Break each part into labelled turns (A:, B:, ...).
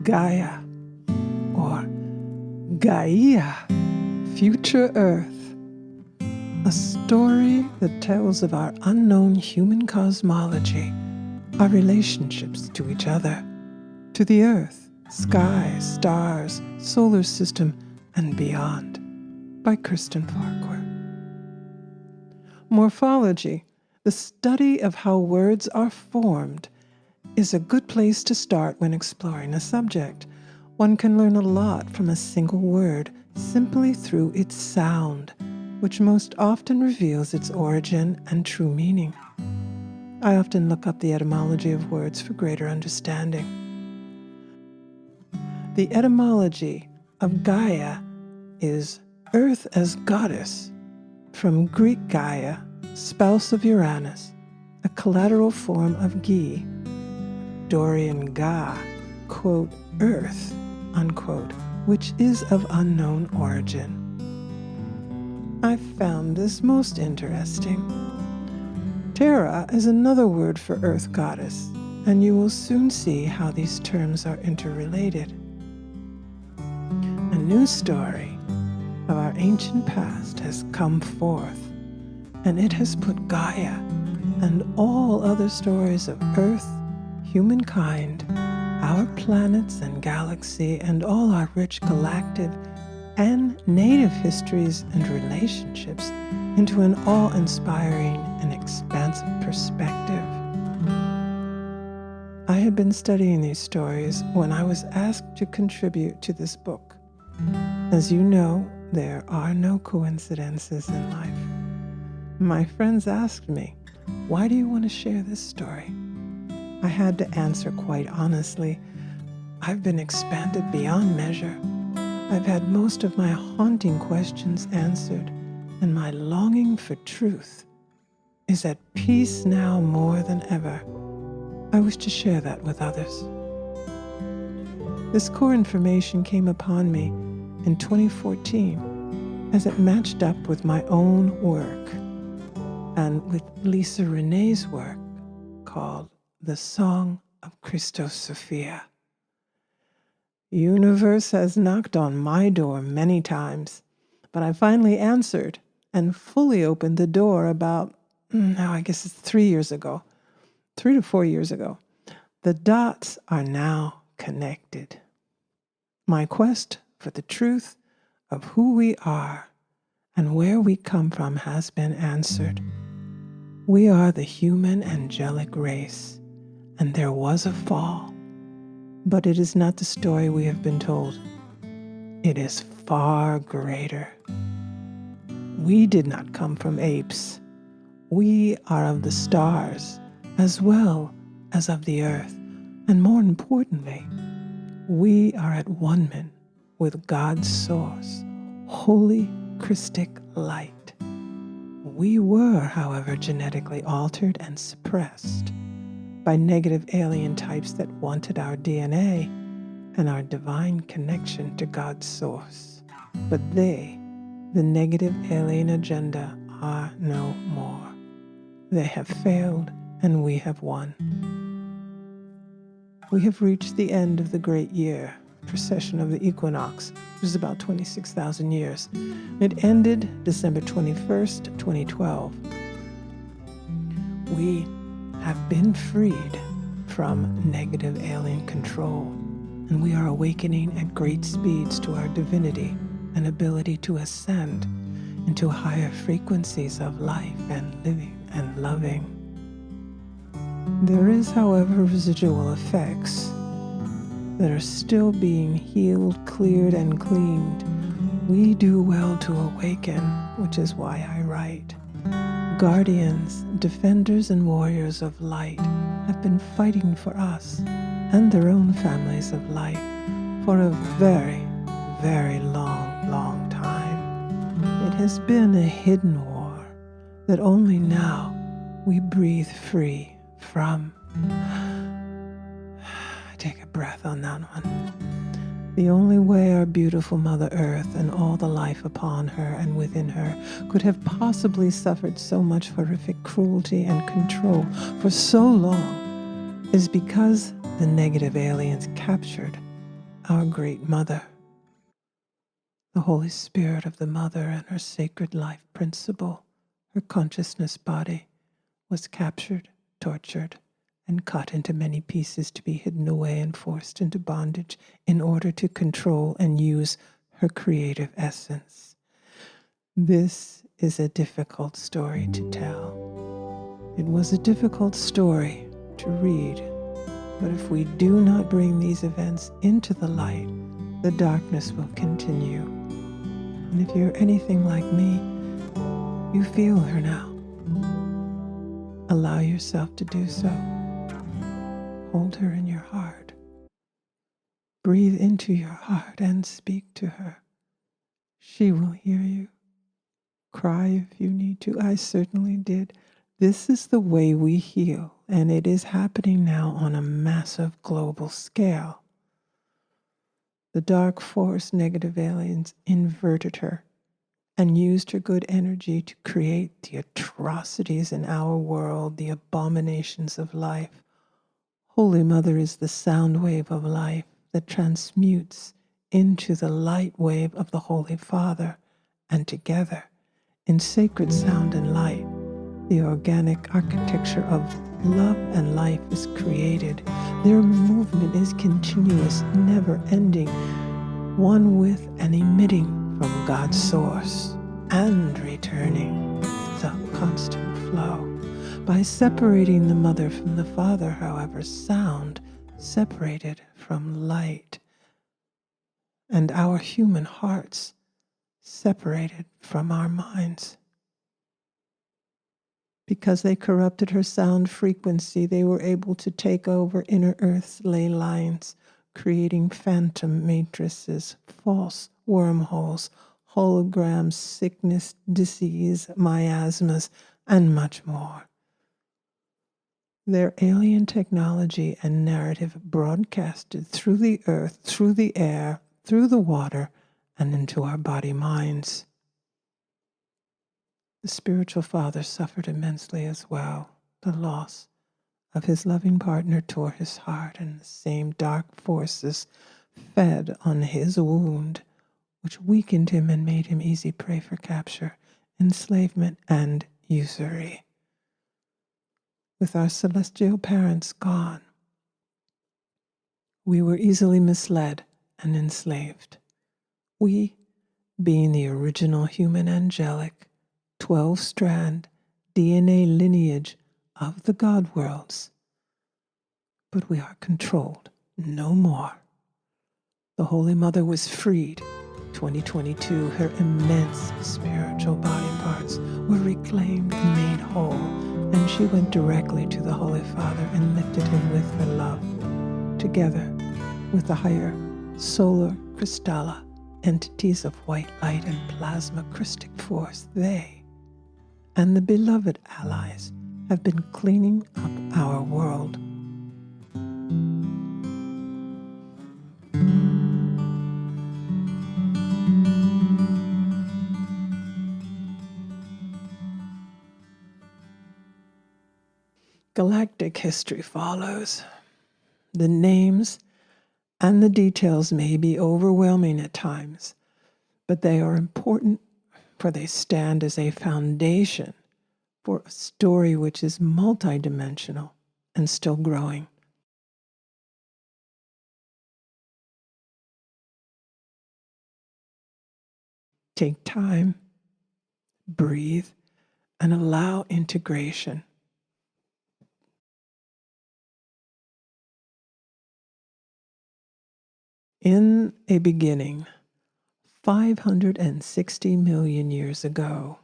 A: Gaia, or Gaia, Future Earth. A story that tells of our unknown human cosmology, our relationships to each other, to the Earth, sky, stars, solar system, and beyond, by Kristen Farquhar. Morphology, the study of how words are formed, is a good place to start when exploring a subject. One can learn a lot from a single word simply through its sound, which most often reveals its origin and true meaning. I often look up the etymology of words for greater understanding. The etymology of Gaia is Earth as Goddess, from Greek Gaia, spouse of Uranus, a collateral form of Ge, Dorian Ga, quote, Earth, unquote, which is of unknown origin. I found this most interesting. Terra is another word for Earth Goddess, and you will soon see how these terms are interrelated. A new story of our ancient past has come forth, and it has put Gaia and all other stories of Earth, humankind, our planets and galaxy, and all our rich galactic and native histories and relationships into an awe-inspiring and expansive perspective. I had been studying these stories when I was asked to contribute to this book. As you know, there are no coincidences in life. My friends asked me, "Why do you want to share this story?" I had to answer quite honestly, I've been expanded beyond measure. I've had most of my haunting questions answered, and my longing for truth is at peace now more than ever. I wish to share that with others. This core information came upon me in 2014 as it matched up with my own work and with Lisa Renee's work called The Song of Kristos Sophia. Universe has knocked on my door many times, but I finally answered and fully opened the door about, I guess it's 3 to 4 years ago. The dots are now connected. My quest for the truth of who we are and where we come from has been answered. We are the human angelic race, and there was a fall. But it is not the story we have been told. It is far greater. We did not come from apes. We are of the stars, as well as of the earth. And more importantly, we are at one-ment with God's source, holy Christic light. We were, however, genetically altered and suppressed by negative alien types that wanted our DNA and our divine connection to God's source. But they, the negative alien agenda, are no more. They have failed, and we have won. We have reached the end of the great year, precession of the equinox, which is about 26,000 years. It ended December 21st, 2012. We have been freed from negative alien control, and we are awakening at great speeds to our divinity and ability to ascend into higher frequencies of life and living and loving. There is, however, residual effects that are still being healed, cleared, and cleaned. We do well to awaken, which is why I write. Guardians, defenders, and warriors of light have been fighting for us and their own families of light for a very, very long time. It has been a hidden war that only now we breathe free from. Take a breath on that one. The only way our beautiful Mother Earth and all the life upon her and within her could have possibly suffered so much horrific cruelty and control for so long is because the negative aliens captured our Great Mother. The Holy Spirit of the Mother and her sacred life principle, her consciousness body, was captured, tortured, and cut into many pieces to be hidden away and forced into bondage in order to control and use her creative essence. This is a difficult story to tell. It was a difficult story to read, but if we do not bring these events into the light, the darkness will continue. And if you're anything like me, you feel her now. Allow yourself to do so. Hold her in your heart. Breathe into your heart and speak to her. She will hear you. Cry if you need to. I certainly did. This is the way we heal, and it is happening now on a massive global scale. The dark force negative aliens inverted her and used her good energy to create the atrocities in our world, the abominations of life. Holy Mother is the sound wave of life that transmutes into the light wave of the Holy Father, and together, in sacred sound and light, the organic architecture of love and life is created. Their movement is continuous, never ending, one with and emitting from God's source and returning. It's a constant flow. By separating the Mother from the Father, however, sound separated from light, and our human hearts separated from our minds. Because they corrupted her sound frequency, they were able to take over inner Earth's ley lines, creating phantom matrices, false wormholes, holograms, sickness, disease, miasmas, and much more. Their alien technology and narrative broadcasted through the earth, through the air, through the water, and into our body minds. The spiritual father suffered immensely as well. The loss of his loving partner tore his heart, and the same dark forces fed on his wound, which weakened him and made him easy prey for capture, enslavement, and usury. With our celestial parents gone, we were easily misled and enslaved. We, being the original human angelic, 12-strand DNA lineage of the God worlds. But we are controlled no more. The Holy Mother was freed. 2022, her immense spiritual body parts were reclaimed and made whole, and she went directly to the Holy Father and lifted him with her love. Together with the higher solar crystalla entities of white light and plasma Christic force, they and the beloved allies have been cleaning up our world. Galactic history follows. The names and the details may be overwhelming at times, but they are important, for they stand as a foundation for a story which is multidimensional and still growing. Take time, breathe, and allow integration. In a beginning, 560 million years ago,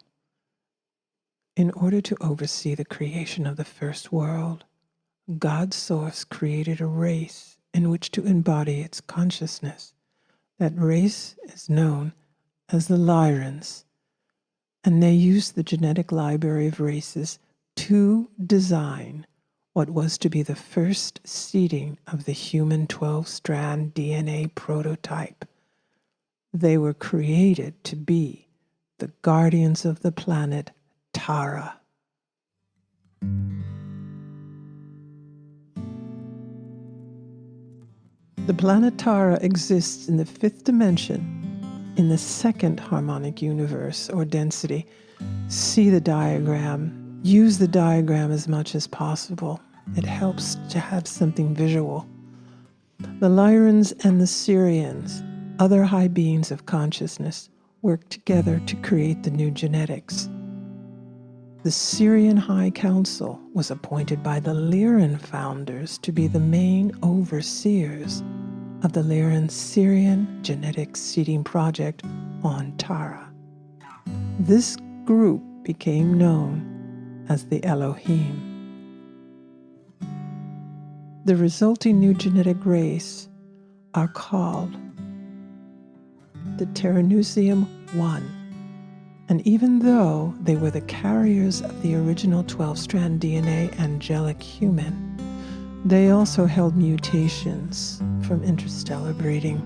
A: in order to oversee the creation of the first world, God's source created a race in which to embody its consciousness. That race is known as the Lyrans, and they used the genetic library of races to design what was to be the first seeding of the human 12-strand DNA prototype. They were created to be the guardians of the planet Tara. The planet Tara exists in the fifth dimension, in the second harmonic universe or density. See the diagram. Use the diagram as much as possible. It helps to have something visual. The Lyrans and the Syrians, other high beings of consciousness, work together to create the new genetics. The Syrian High Council was appointed by the Lyran founders to be the main overseers of the Lyran-Syrian genetic seeding project on Tara. This group became known as the Elohim. The resulting new genetic race are called the Terranusium 1. And even though they were the carriers of the original 12-strand DNA angelic human, they also held mutations from interstellar breeding.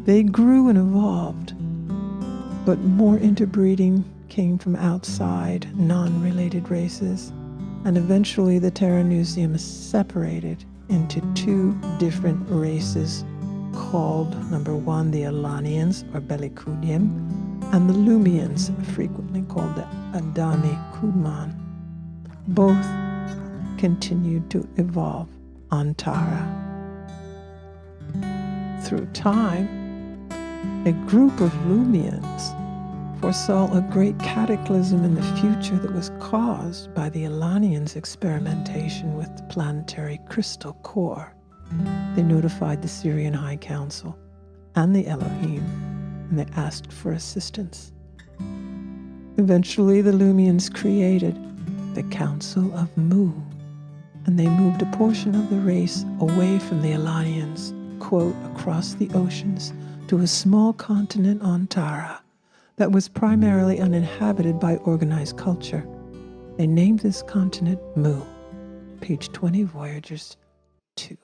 A: They grew and evolved, but more interbreeding came from outside, non-related races, and eventually the Terranusium separated into two different races called, number one, the Alanians, or Bellicunium, and the Lumians, frequently called the Adani Kudman. Both continued to evolve on Tara. Through time, a group of Lumians foresaw a great cataclysm in the future that was caused by the Alanians' experimentation with the planetary crystal core. They notified the Syrian High Council and the Elohim, and they asked for assistance. Eventually, the Lumians created the Council of Mu, and they moved a portion of the race away from the Alanians, quote, across the oceans to a small continent on Tara that was primarily uninhabited by organized culture. They named this continent Mu. Page 20, Voyagers 2.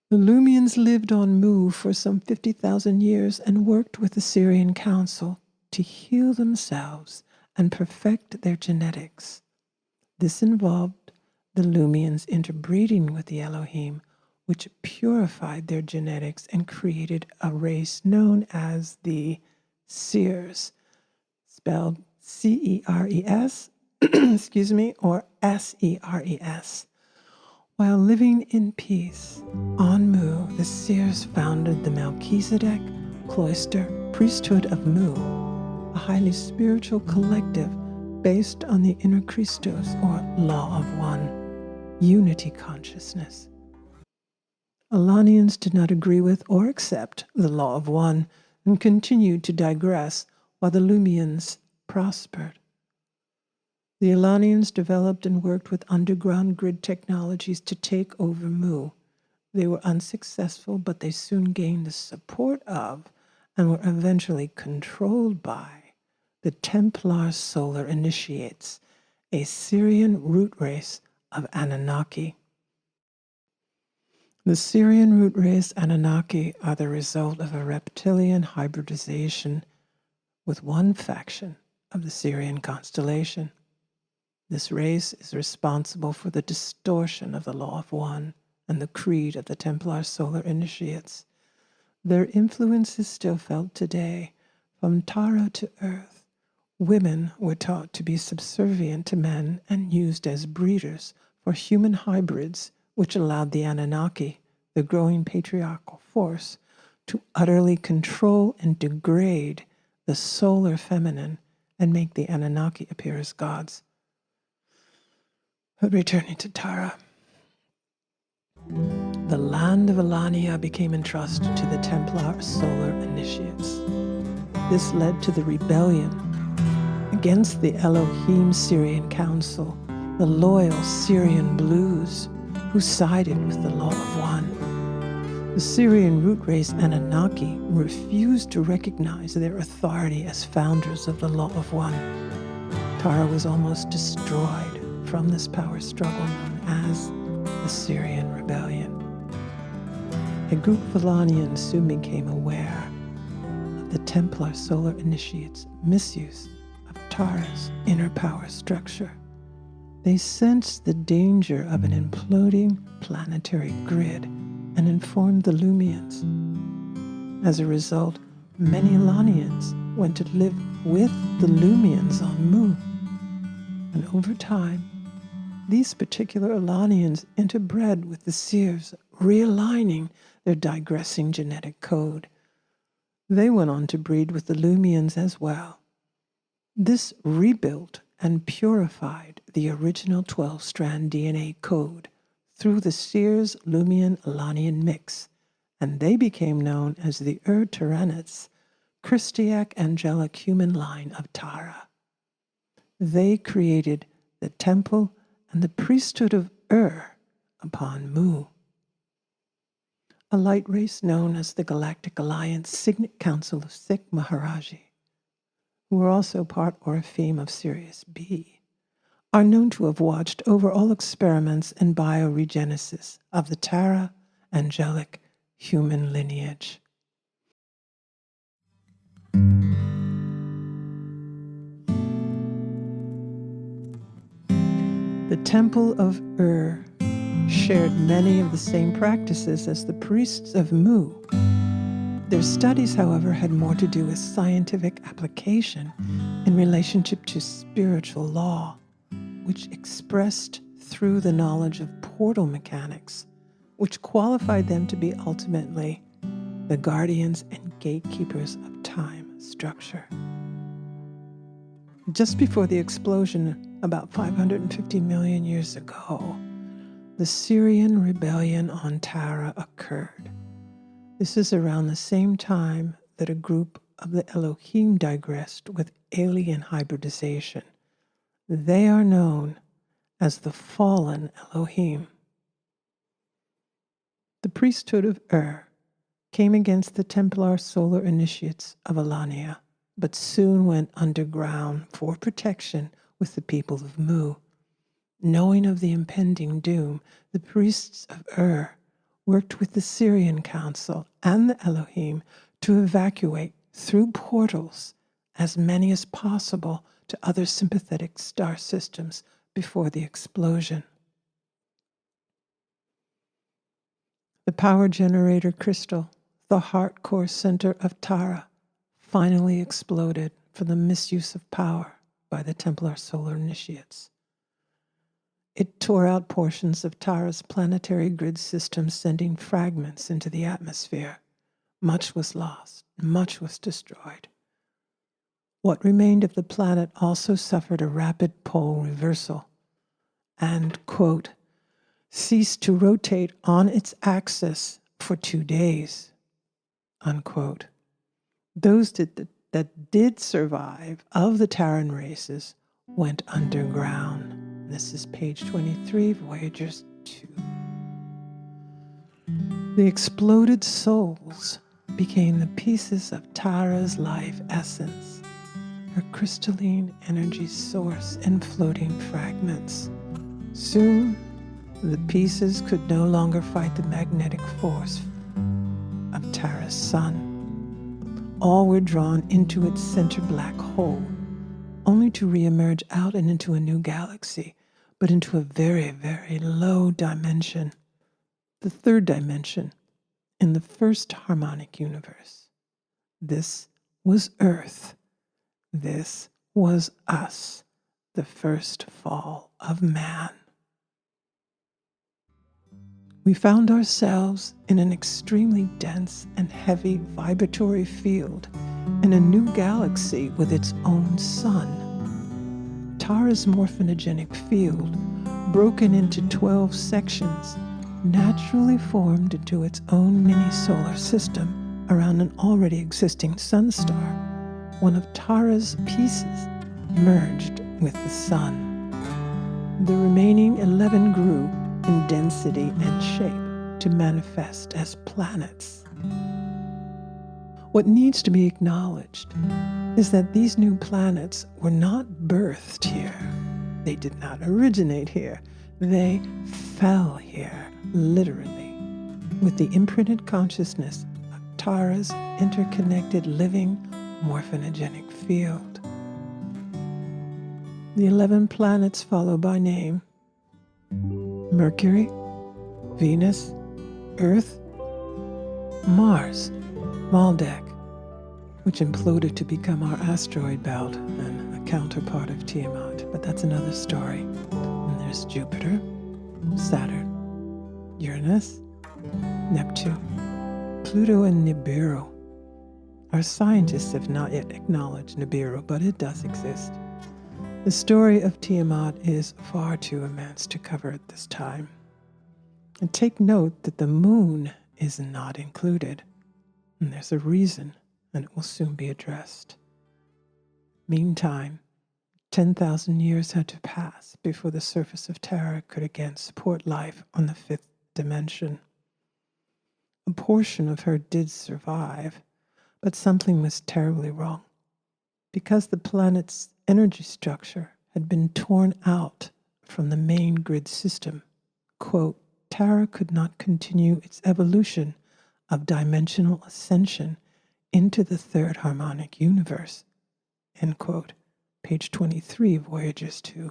A: The Lumians lived on Mu for some 50,000 years and worked with the Syrian Council to heal themselves and perfect their genetics. This involved the Lumians interbreeding with the Elohim, which purified their genetics and created a race known as the Seers, spelled C-E-R-E-S, or S-E-R-E-S. While living in peace on Mu, the Seers founded the Melchizedek Cloister Priesthood of Mu, a highly spiritual collective based on the Inner Christos, or Law of One, unity consciousness. Alanians did not agree with or accept the Law of One and continued to digress while the Lumians prospered. The Alanians developed and worked with underground grid technologies to take over Mu. They were unsuccessful, but they soon gained the support of and were eventually controlled by the Templar Solar Initiates, a Syrian root race of Anunnaki. The Syrian root race Anunnaki are the result of a reptilian hybridization with one faction of the Syrian constellation. This race is responsible for the distortion of the Law of One and the creed of the Templar Solar Initiates. Their influence is still felt today. From Tara to Earth, women were taught to be subservient to men and used as breeders for human hybrids, which allowed the Anunnaki, the growing patriarchal force, to utterly control and degrade the solar feminine and make the Anunnaki appear as gods. But returning to Tara, the land of Alania became entrusted to the Templar Solar Initiates. This led to the rebellion against the Elohim Syrian Council, the loyal Syrian Blues, who sided with the Law of One. The Syrian root race Anunnaki refused to recognize their authority as founders of the Law of One. Tara was almost destroyed from this power struggle known as the Syrian Rebellion. A group of Alanians soon became aware of the Templar Solar Initiates' misuse of Tara's inner power structure. They sensed the danger of an imploding planetary grid and informed the Lumians. As a result, many Elanians went to live with the Lumians on Mu. And over time, these particular Elanians interbred with the Seers, realigning their digressing genetic code. They went on to breed with the Lumians as well. This rebuilt and purified the original 12-strand DNA code through the Seers-Lumian-Elanian mix, and they became known as the Tyranets, Christiac angelic human line of Tara. They created the temple and the priesthood of upon Mu. A light race known as the Galactic Alliance Signet Council of Sikh Maharaji, who were also part Orifeme of Sirius B, are known to have watched over all experiments in bioregenesis of the Tara angelic human lineage. The Temple of shared many of the same practices as the priests of Mu. Their studies, however, had more to do with scientific application in relationship to spiritual law, which expressed through the knowledge of portal mechanics, which qualified them to be ultimately the guardians and gatekeepers of time structure. Just before the explosion, about 550 million years ago, the Syrian rebellion on Tara occurred. This is around the same time that a group of the Elohim digressed with alien hybridization. They are known as the fallen Elohim. The priesthood of came against the Templar solar initiates of Alania, but soon went underground for protection with the people of Mu. Knowing of the impending doom, the priests of worked with the Syrian Council and the Elohim to evacuate through portals as many as possible to other sympathetic star systems before the explosion. The power generator crystal, the heart core center of Tara, finally exploded for the misuse of power by the Templar solar initiates. It tore out portions of Tara's planetary grid system, sending fragments into the atmosphere. Much was lost, much was destroyed. What remained of the planet also suffered a rapid pole reversal and, quote, ceased to rotate on its axis for 2 days, unquote. Those that did survive of the Terran races went underground. This is page 23, Voyagers 2. The exploded souls became the pieces of Tara's life essence, her crystalline energy source in floating fragments. Soon, the pieces could no longer fight the magnetic force of Tara's sun. All were drawn into its center black hole, only to reemerge out and into a new galaxy, but into a very, very low dimension, the third dimension in the first harmonic universe. This was Earth. This was us, the first fall of man. We found ourselves in an extremely dense and heavy vibratory field in a new galaxy with its own sun. Tara's morphinogenic field, broken into 12 sections, naturally formed into its own mini-solar system around an already existing sun star. One of Tara's pieces merged with the sun. The remaining 11 grew in density and shape to manifest as planets. What needs to be acknowledged is that these new planets were not birthed here. They did not originate here. They fell here, literally, with the imprinted consciousness of Tara's interconnected living morphinogenic field. The 11 planets follow by name: Mercury, Venus, Earth, Mars, Maldek, which imploded to become our asteroid belt and a counterpart of Tiamat, but that's another story. And there's Jupiter, Saturn, Uranus, Neptune, Pluto, and Nibiru. Our scientists have not yet acknowledged Nibiru, but it does exist. The story of Tiamat is far too immense to cover at this time. And take note that the moon is not included. And there's a reason, and it will soon be addressed. Meantime, 10,000 years had to pass before the surface of Terra could again support life on the fifth dimension. A portion of her did survive, but something was terribly wrong. Because the planet's energy structure had been torn out from the main grid system, quote, Terra could not continue its evolution of dimensional ascension into the third harmonic universe, end quote, page 23, Voyagers 2.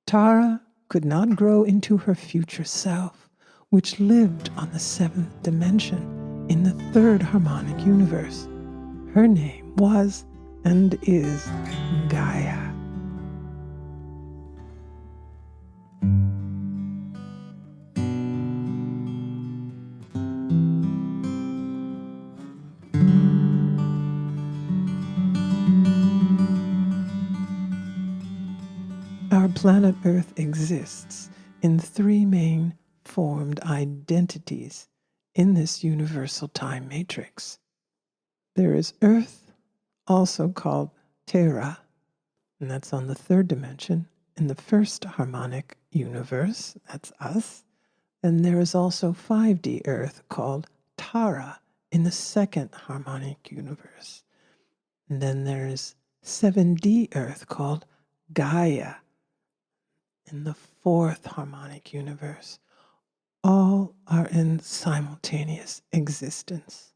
A: Tara could not grow into her future self, which lived on the seventh dimension in the third harmonic universe. Her name was and is Gaia. Our planet Earth exists in three main formed identities in this universal time matrix. There is Earth, also called Terra, and that's on the third dimension in the first harmonic universe, that's us. And there is also 5D Earth called Tara in the second harmonic universe. And then there is 7D Earth called Gaia in the fourth harmonic universe. All are in simultaneous existence.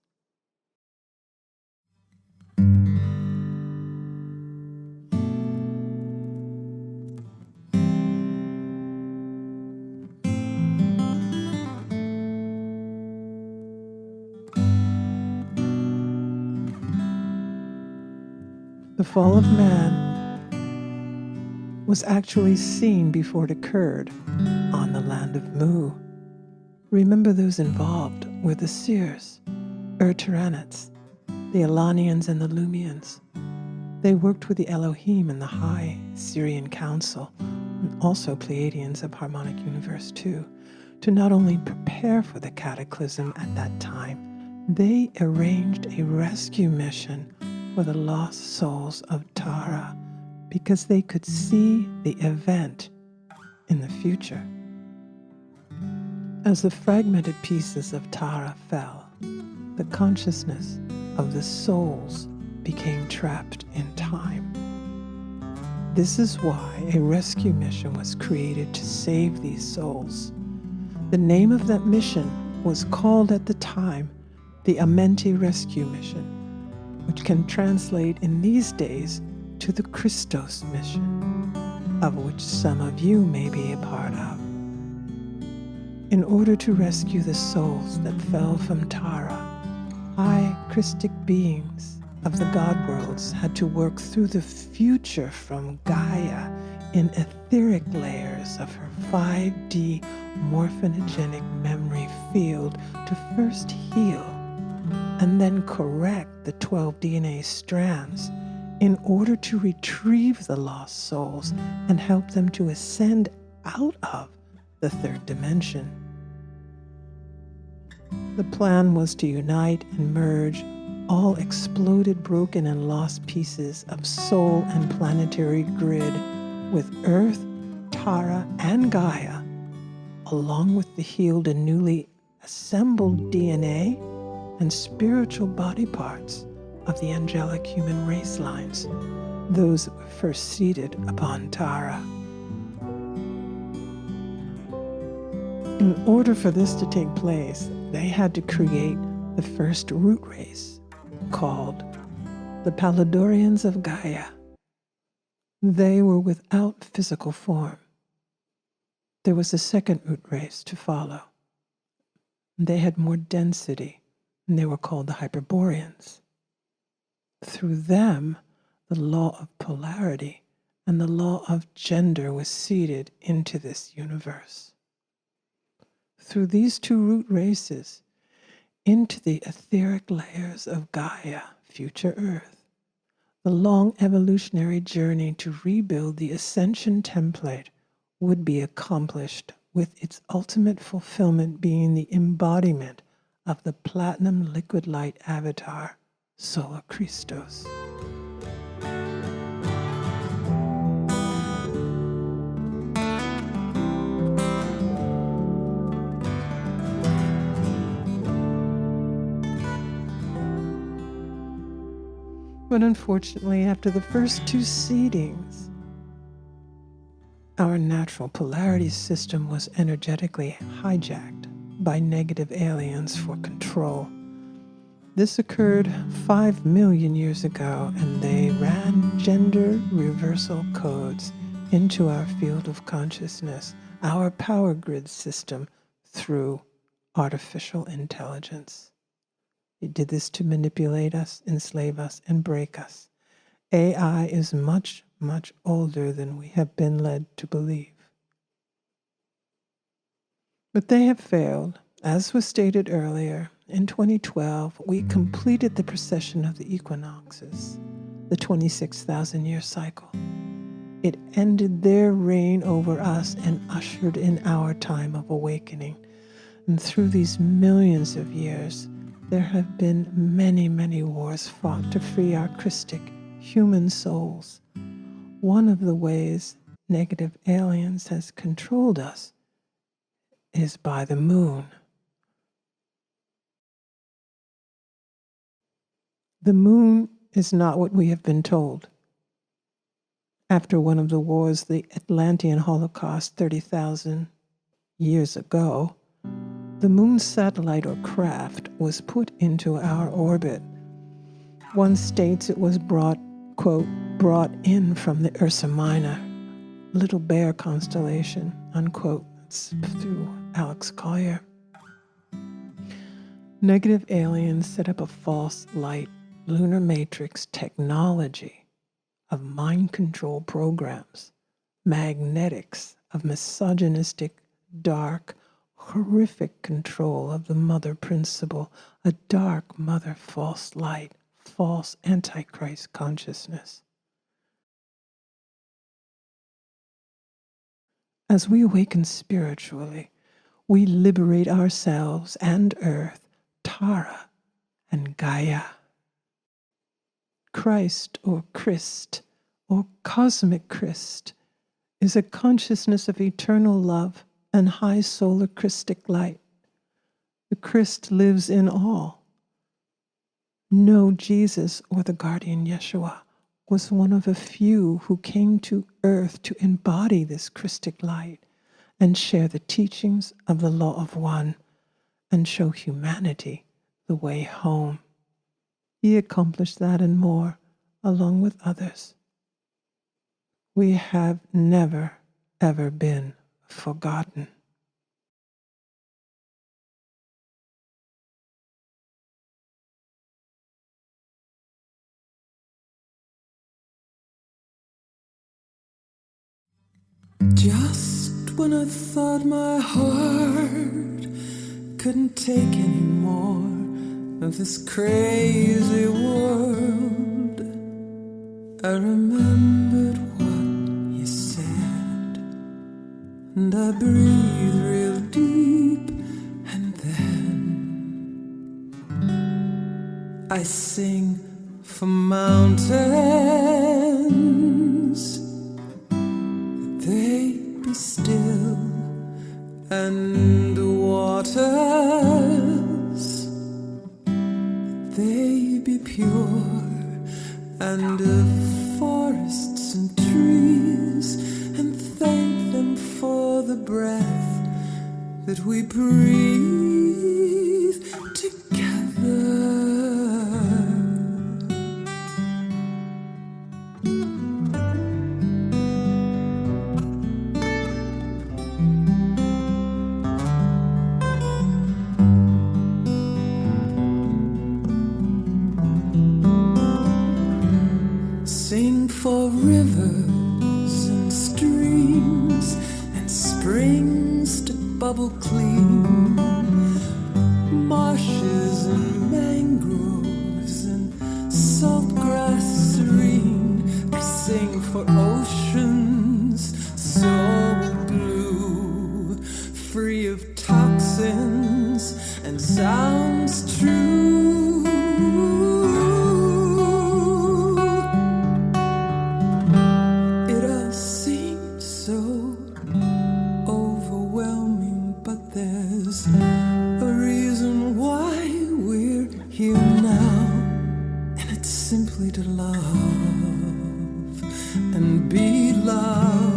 A: The fall of man was actually seen before it occurred on the land of Mu. Remember, those involved were the Seers, Ur-Tyranids, the Elanians and the Lumians. They worked with the Elohim and the High Syrian Council, and also Pleiadians of Harmonic Universe 2, to not only prepare for the cataclysm at that time, they arranged a rescue mission for the lost souls of Tara, because they could see the event in the future. As the fragmented pieces of Tara fell, the consciousness of the souls became trapped in time. This is why a rescue mission was created to save these souls. The name of that mission was called at the time the Amenti Rescue Mission, which can translate in these days to the Kristos mission, of which some of you may be a part of. In order to rescue the souls that fell from Tara, high Christic beings of the God worlds had to work through the future from Gaia in etheric layers of her 5D morphinogenic memory field to first heal and then correct the 12 DNA strands in order to retrieve the lost souls and help them to ascend out of the third dimension. The plan was to unite and merge all exploded, broken, and lost pieces of soul and planetary grid with Earth, Tara, and Gaia, along with the healed and newly assembled DNA and spiritual body parts of the angelic human race lines, those that were first seated upon Tara. In order for this to take place, they had to create the first root race, called the Palladorians of Gaia. They were without physical form. There was a second root race to follow. They had more density, and they were called the Hyperboreans. Through them, the law of polarity and the law of gender was seeded into this universe. Through these two root races, into the etheric layers of Gaia, future Earth, the long evolutionary journey to rebuild the ascension template would be accomplished, with its ultimate fulfillment being the embodiment of the platinum liquid light avatar, Solar Kristos. But unfortunately, after the first two seedings, our natural polarity system was energetically hijacked by negative aliens for control. This occurred 5 million years ago, and they ran gender reversal codes into our field of consciousness, our power grid system, through artificial intelligence. It did this to manipulate us, enslave us, and break us. AI is much, much older than we have been led to believe. But they have failed. As was stated earlier, in 2012, we completed the precession of the equinoxes, the 26,000-year cycle. It ended their reign over us and ushered in our time of awakening. And through these millions of years, there have been many, many wars fought to free our Christic human souls. One of the ways negative aliens has controlled us is by the moon. The moon is not what we have been told. After one of the wars, the Atlantean Holocaust 30,000 years ago, the moon satellite or craft was put into our orbit. One states it was brought in from the Ursa Minor, Little Bear constellation, unquote. It's through Alex Collier. Negative aliens set up a false light lunar matrix technology of mind control programs, magnetics of misogynistic, dark, horrific control of the mother principle, a dark mother false light, false antichrist consciousness. As we awaken spiritually, we liberate ourselves and Earth, Tara, and Gaia. Christ or Christ or cosmic Christ is a consciousness of eternal love and high solar Christic light. The Christ lives in all. No, Jesus or the guardian Yeshua was one of a few who came to earth to embody this Christic light and share the teachings of the law of one and show humanity the way home. He accomplished that and more, along with others. We have never, ever been forgotten. Just when I thought my heart couldn't take any more of this crazy world, I remembered what you said, and I breathed real deep, and then I sing for mountains, they be still, and waters, they be pure, and forests and trees, and thank them for the breath that we breathe together.
B: bubble clean, marshes and mangroves and salt grass serene. I sing for oceans so blue, free of toxins and sounds true. It all seems so overwhelming, but there's a reason why we're here now, and it's simply to love and be loved.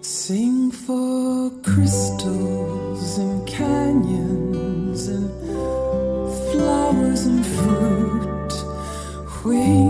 B: Sing for crystals and canyons and flowers and fruit. We